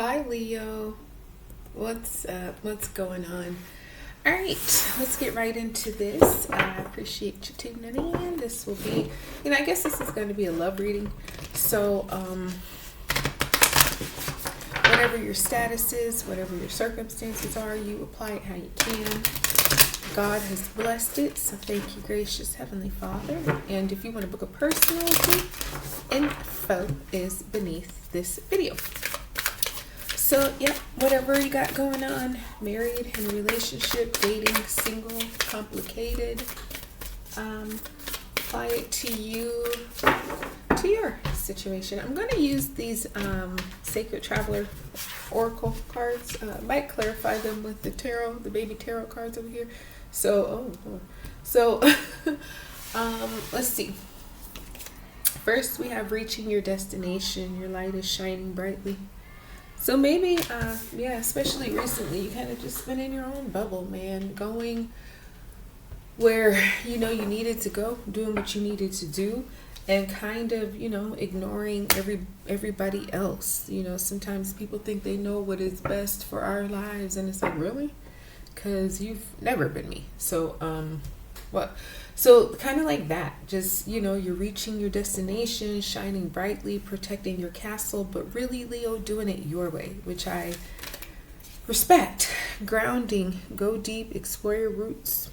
Hi Leo, what's up? What's going on? All right, let's get right into this. I appreciate you tuning in. This will be, I guess this is going to be a love reading. So, whatever your status is, whatever your circumstances are, you apply it how you can. God has blessed it, so thank you, gracious Heavenly Father. And if you want to book a personal reading, info is beneath this video. So, yeah, whatever you got going on, married, in a relationship, dating, single, complicated, apply it to you, to your situation. I'm going to use these Sacred Traveler Oracle cards. Might clarify them with the tarot, the baby tarot cards over here. So, let's see. First, we have reaching your destination. Your light is shining brightly. So maybe, especially recently, you kind of just been in your own bubble, man, going where, you needed to go, doing what you needed to do, and kind of, ignoring everybody else. Sometimes people think they know what is best for our lives, and it's like, really? Because you've never been me. So, what? So kind of like that, just, you're reaching your destination, shining brightly, protecting your castle, but really, Leo, doing it your way, which I respect. Grounding, go deep, explore your roots.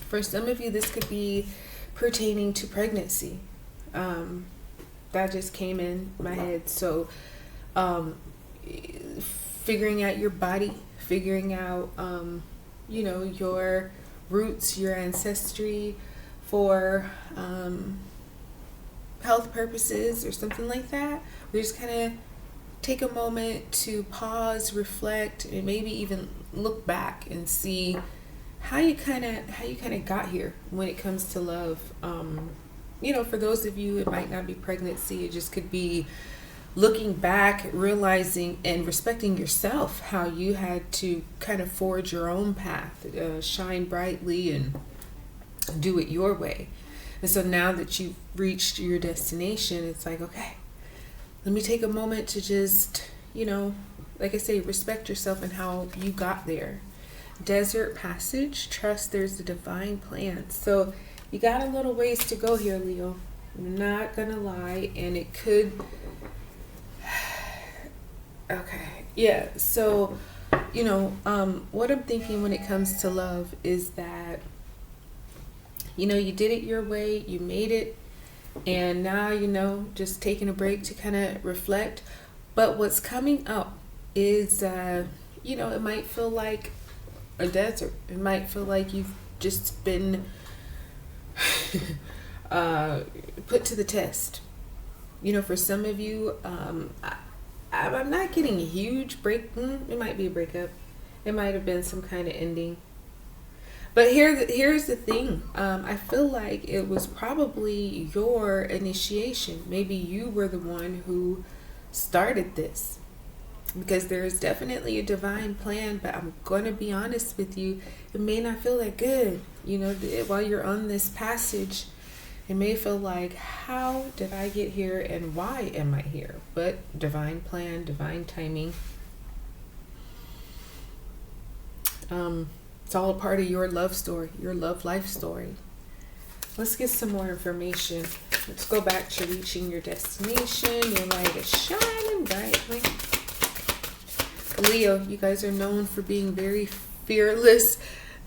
For some of you, this could be pertaining to pregnancy. That just came in my head. So figuring out your body, figuring out, your roots, your ancestry for health purposes or something like that. We just kind of take a moment to pause, reflect, and maybe even look back and see how you kind of got here when it comes to love. For those of you, it might not be pregnancy. It just could be looking back, realizing and respecting yourself, how you had to kind of forge your own path, shine brightly and do it your way. And so now that you've reached your destination, it's like, okay, let me take a moment to just, like I say, respect yourself and how you got there. Desert passage, trust there's a divine plan. So you got a little ways to go here, Leo. I'm not gonna lie, and it could... Okay, yeah, so, what I'm thinking when it comes to love is that, you did it your way, you made it, and now, just taking a break to kind of reflect. But what's coming up is, it might feel like a desert. It might feel like you've just been put to the test. For some of you, I'm not getting a huge break. It might be a breakup. It might have been some kind of ending. But here's the thing. I feel like it was probably your initiation. Maybe you were the one who started this. Because there's definitely a divine plan, but I'm going to be honest with you. It may not feel that good. While you're on this passage, it may feel like, how did I get here and why am I here? But divine plan, divine timing. It's all a part of your love story, your love life story. Let's get some more information. Let's go back to reaching your destination. Your light is shining brightly. Leo, you guys are known for being very fearless,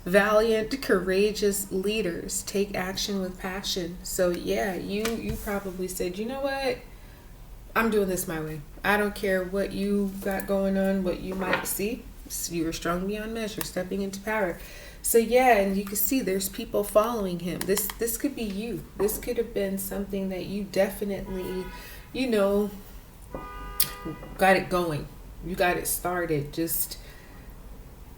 valiant, courageous leaders. Take action with passion. So yeah, you probably said, you know what? I'm doing this my way. I don't care what you got going on, what you might see. You were strong beyond measure, stepping into power. So yeah, and you can see there's people following him. This could be you. This could have been something that you definitely, got it going. You got it started. Just,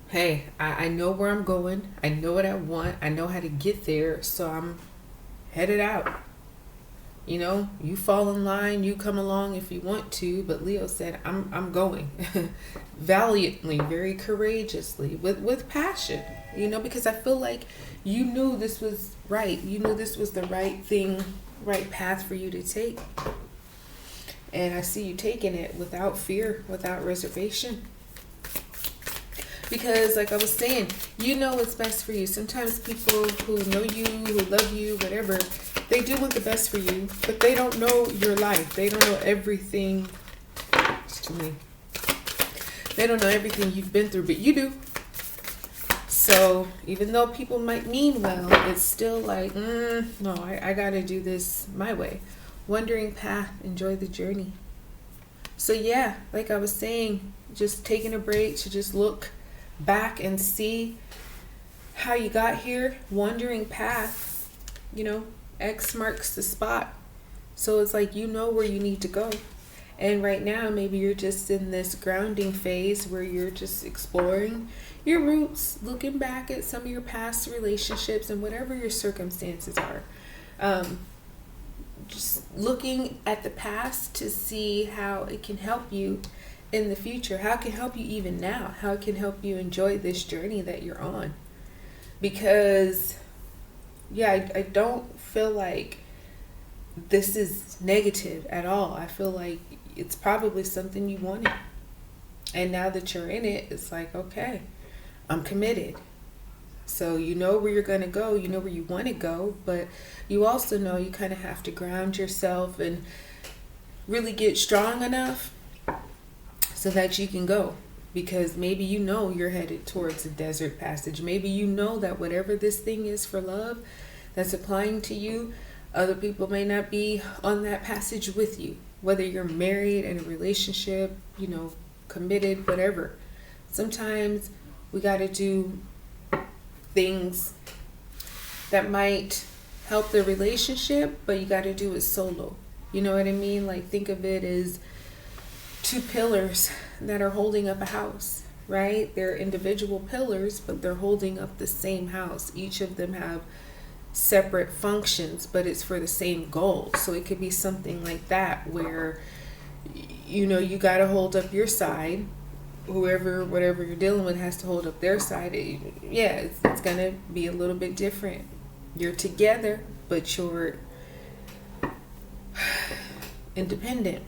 hey, I know where I'm going. I know what I want. I know how to get there. So I'm headed out. You fall in line. You come along if you want to. But Leo said, I'm going. Valiantly, very courageously, with passion. Because I feel like you knew this was right. You knew this was the right thing, right path for you to take. And I see you taking it without fear, without reservation. Because like I was saying, you know what's best for you. Sometimes people who know you, who love you, whatever, they do want the best for you, but they don't know your life. They don't know everything. It's too many. They don't know everything you've been through, but you do. So even though people might mean well, it's still like, no, I gotta do this my way. Wandering path, enjoy the journey. So yeah, like I was saying, just taking a break to just look back and see how you got here. Wandering path, you know, X marks the spot. So it's like, you know where you need to go. And right now, maybe you're just in this grounding phase where you're just exploring your roots, looking back at some of your past relationships and whatever your circumstances are. Just looking at the past to see how it can help you in the future, how it can help you even now, how it can help you enjoy this journey that you're on. Because, yeah, I don't feel like this is negative at all. I feel like it's probably something you wanted. And now that you're in it, it's like, okay, I'm committed. So you know where you're going to go, you know where you want to go, but you also know you kind of have to ground yourself and really get strong enough so that you can go. Because maybe you know you're headed towards a desert passage. Maybe you know that whatever this thing is for love that's applying to you, other people may not be on that passage with you. Whether you're married, in a relationship, you know, committed, whatever. Sometimes we got to do things that might help the relationship, but you got to do it solo. You know what I mean? Like, think of it as two pillars that are holding up a house, right? They're individual pillars, but they're holding up the same house. Each of them have separate functions, but it's for the same goal. So it could be something like that where, you know, you got to hold up your side. Whatever you're dealing with has to hold up their side. It's going to be a little bit different. You're together, but you're independent.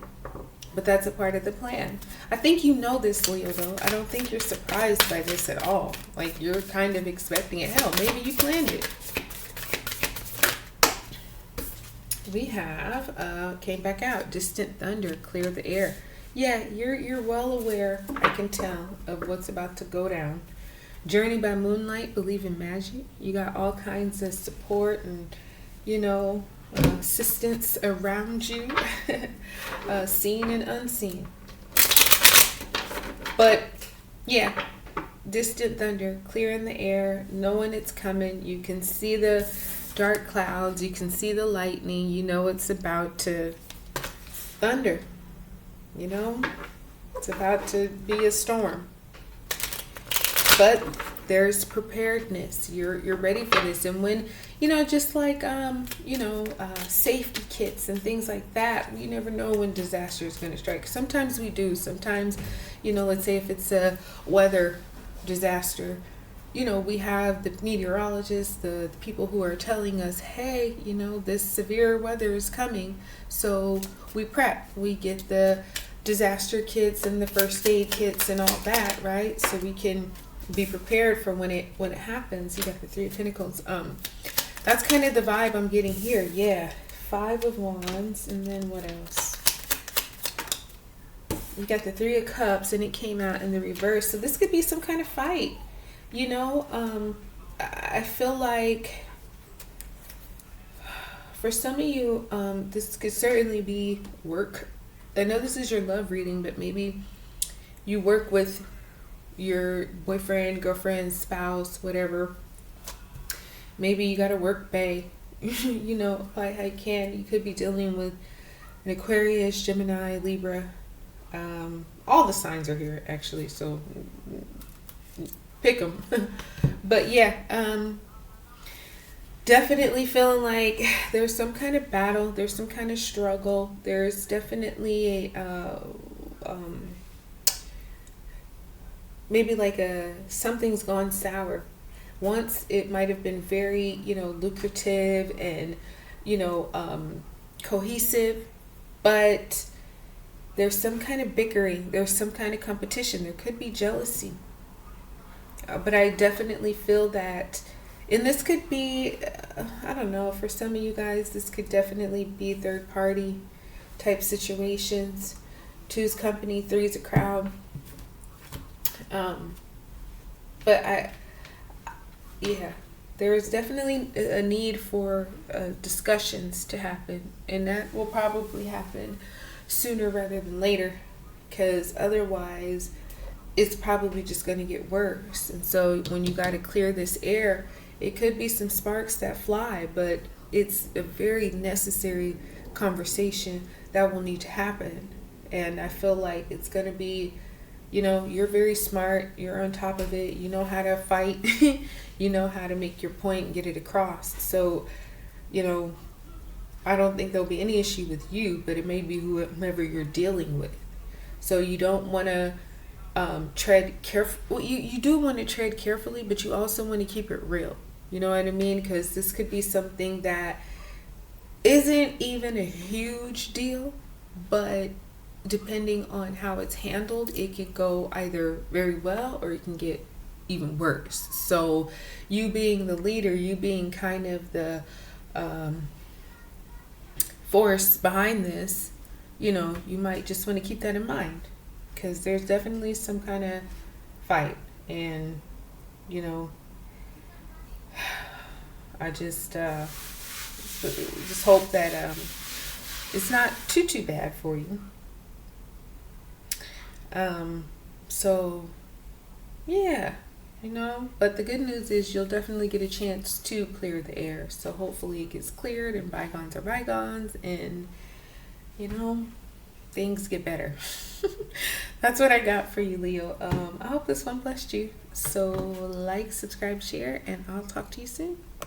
But that's a part of the plan. I think you know this, Leo, though. I don't think you're surprised by this at all. Like, you're kind of expecting it. Hell, maybe you planned it. We have, came back out, distant thunder, clear the air. Yeah, you're well aware, I can tell, of what's about to go down. Journey by moonlight, believe in magic. You got all kinds of support and, you know, assistance around you, seen and unseen. But yeah, distant thunder, clear in the air, knowing it's coming. You can see the dark clouds, you can see the lightning, you know it's about to thunder. You know, it's about to be a storm. But there's preparedness. You're ready for this. And when, you know, just like, safety kits and things like that, you never know when disaster is going to strike. Sometimes we do. Sometimes, you know, let's say if it's a weather disaster, you know, we have the meteorologists, the people who are telling us, hey, you know, this severe weather is coming. So we prep. We get the disaster kits and the first aid kits and all that, right? So we can be prepared for when it happens. You got the Three of Pentacles. That's kind of the vibe I'm getting here. Yeah. Five of Wands, and then what else? You got the Three of Cups, and it came out in the reverse. So this could be some kind of fight. You know, I feel like for some of you, this could certainly be work. I know this is your love reading, but maybe you work with your boyfriend, girlfriend, spouse, whatever. Maybe you got a work bae. You know, I can. You could be dealing with an Aquarius, Gemini, Libra. All the signs are here, actually, so pick them. But yeah, definitely feeling like there's some kind of battle, there's some kind of struggle, there's definitely a maybe like something's gone sour. Once it might have been very, you know, lucrative and, you know, cohesive, but there's some kind of bickering, there's some kind of competition, there could be jealousy. But I definitely feel that, and this could be, I don't know, for some of you guys, this could definitely be third party type situations. 2's company, 3's a crowd. But yeah, there is definitely a need for discussions to happen, and that will probably happen sooner rather than later, because otherwise it's probably just going to get worse. And so when you got to clear this air, it could be some sparks that fly, but it's a very necessary conversation that will need to happen. And I feel like it's going to be, you're very smart, you're on top of it, you know how to fight, you know how to make your point and get it across. So, I don't think there'll be any issue with you, but it may be whomever you're dealing with. So you don't want to tread careful. Well, you do want to tread carefully, but you also want to keep it real. You know what I mean? Because this could be something that isn't even a huge deal, but depending on how it's handled, it can go either very well or it can get even worse. So you being the leader, you being kind of the force behind this, you might just want to keep that in mind, because there's definitely some kind of fight. And I just hope that it's not too bad for you. So yeah, but the good news is you'll definitely get a chance to clear the air. So hopefully it gets cleared and bygones are bygones, and things get better. That's what I got for you, Leo. I hope this one blessed you. So like, subscribe, share, and I'll talk to you soon.